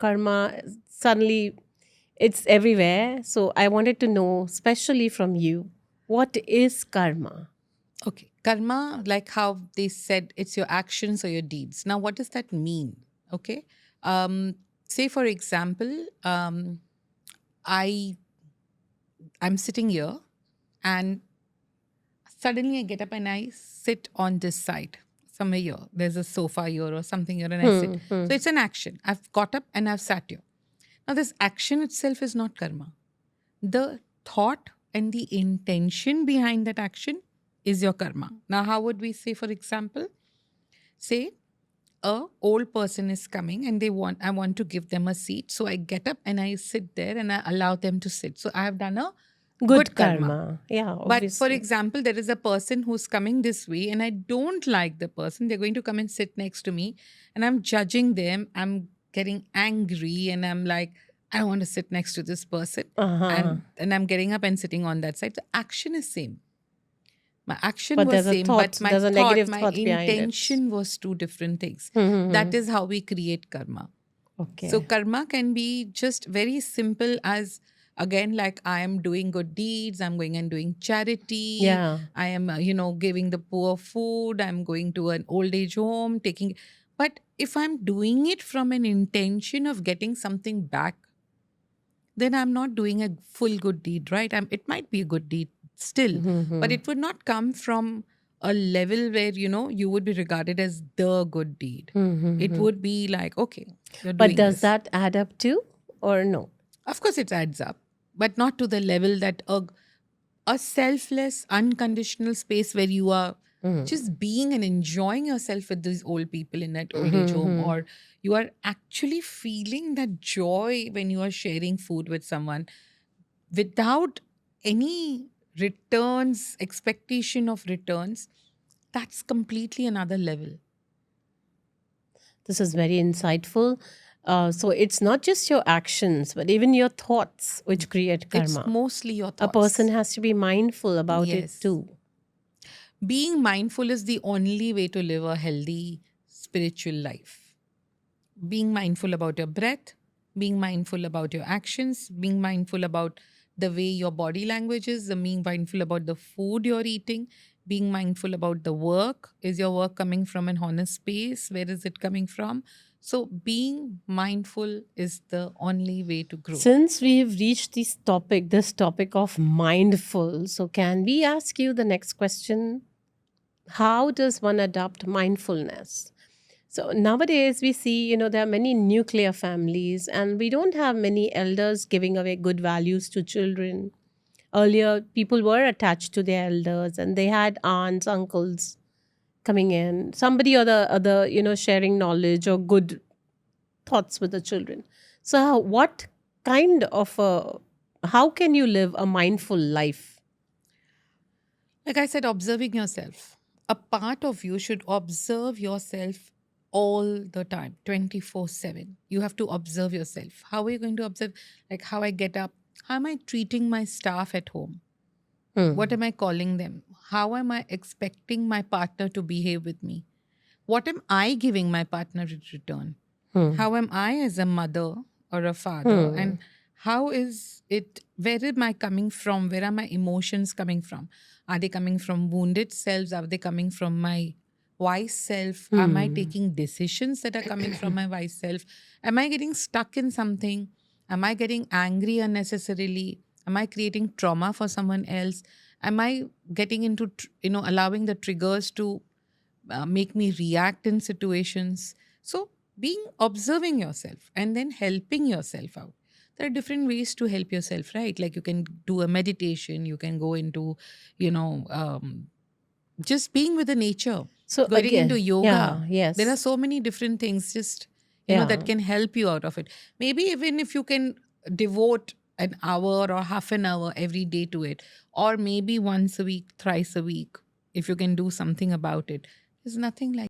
karma suddenly it's everywhere. So I wanted to know, especially from you, what is karma? Okay. Karma, like how they said, it's your actions or your deeds. Now, what does that mean? Okay. Um, Say, for example, I I'm sitting here and suddenly I get up and I sit on this side. Somewhere here. There's a sofa here or something here and I sit. Hmm, hmm. So it's an action. I've got up and I've sat here. Now, this action itself is not karma. The thought and the intention behind that action is your karma. Now, how would we say, for example, say a old person is coming and I want to give them a seat. So I get up and I sit there and I allow them to sit. So I have done a Good good karma. karma. Yeah, But for obviously. example, there is a person who's coming this way and I don't like the person. They're going to come and sit next to me and I'm judging them. I'm getting angry and I'm like, I don't want to sit next to this person. Uh-huh. And I'm getting up and sitting on that side. The action is same. My action But was there's a same, but thought, my there's a thought, negative my thought behind it. intention was two different things. Hmm, hmm, hmm. That is how we create karma. So Okay. karma can be just very simple as, again, like I am doing good deeds, I'm going and doing charity, Yeah. I am giving the poor food, I'm going to an old age home, taking. But if I'm doing it from an intention of getting something back, then I'm not doing a full good deed, right? It might be a good deed still, but Hmm. it would not come from a level where, you would be regarded as the good deed. It Hmm. would be like, okay, you're But doing does this. that add up too, or no? Of course, it adds up, but not to the level that a selfless, unconditional space where you are just being and enjoying yourself with these old people in that old age home, Hmm. or you are actually feeling that joy when you are sharing food with someone without any returns, expectation of returns. That's completely another level. This is very insightful. So it's not just your actions, but even your thoughts which create It's karma. mostly your A person thoughts. has to be mindful about it Yes. too. Being mindful is the only way to live a healthy spiritual life. Being mindful about your breath, being mindful about your actions, being mindful about the way your body language is, being mindful about the food you're eating, being mindful about the work. Is your work coming from an honest space? Where is it coming from? So, being mindful is the only way to grow. Since we've reached this topic of mindful, so can we ask you the next question? How does one adopt mindfulness? So nowadays we see, there are many nuclear families and we don't have many elders giving away good values to children. Earlier, people were attached to their elders and they had aunts, uncles coming in, somebody or the other, sharing knowledge or good thoughts with the children. So, what kind of how can you live a mindful life? Like I said, observing yourself. A part of you should observe yourself all the time, 24/7. You have to observe yourself. How are you going to observe? Like how I get up. How am I treating my staff at home? What Hmm. am I calling them? How am I expecting my partner to behave with me? What am I giving my partner in return? Hmm. How am I as a mother or a father? Hmm. And how is it, where am I coming from? Where are my emotions coming from? Are they coming from wounded selves? Are they coming from my wise self? Am I Hmm. taking decisions that are coming from my wise self? Am I getting stuck in something? Am I getting angry unnecessarily? Am I creating trauma for someone else? Am I getting into, allowing the triggers to make me react in situations? So, being observing yourself and then helping yourself out. There are different ways to help yourself, right? Like you can do a meditation, you can go into, you know, just being with the nature, So going into again, yoga. yeah, There are yes, so many different things, just, that yeah. can help you out of it. Maybe even if you can devote an hour or half an hour every day to it, or maybe once a week, thrice a week, if you can do something about it. There's nothing like